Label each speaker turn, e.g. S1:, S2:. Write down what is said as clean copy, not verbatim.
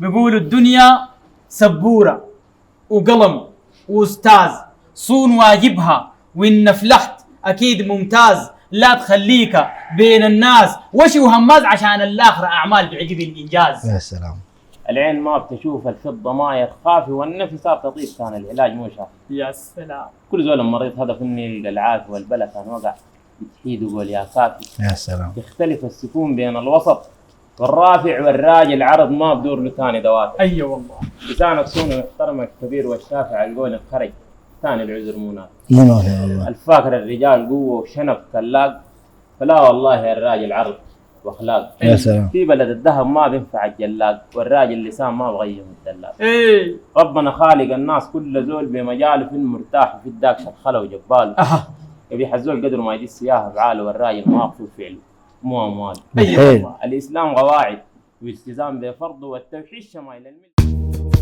S1: بيقولوا الدنيا سبورة وقلم وأستاذ، صون واجبها وإن أفلحت أكيد ممتاز. لا تخليك بين الناس وشي وهماز، عشان الآخرة أعمال بعجب الإنجاز.
S2: يا سلام.
S3: العين ما بتشوف الفضة ما يخافي، والنفس صار تطيب كان العلاج مو شاف.
S1: يا سلام.
S3: كل زول مريض هدف اني يلقى العافية، والبلا كان وقع يتحيد ويقول يا كافي.
S2: يا سلام.
S3: يختلف السكون بين الوسط والرافع والراجل، عرض ما بدور له ثاني دوافع.
S1: أيوة والله.
S3: لسانك صون ويحترمك الكبير والشافع، القول خرج ثاني العذر مو نافع.
S2: منافع والله.
S3: الفاكر الرجال قوة وشنف كلاق، فلا والله الراجل عرض واخلاق.
S2: يا سلام.
S3: في بلد الذهب ما بينفع الجلاق، والراجل لسان ما بغيم الدلاق.
S1: إيه.
S3: ربنا خالق الناس كل زول بمجاله، في المرتاح وفي الداك شخله وجباله. يبي حزول قدر ما يجي السياحة بعاله، والراجل ما في فعله مو اموال.
S1: أيوة والله.
S3: الاسلام قواعد والتزام بفرضه، والتوحيد شمائل الملة.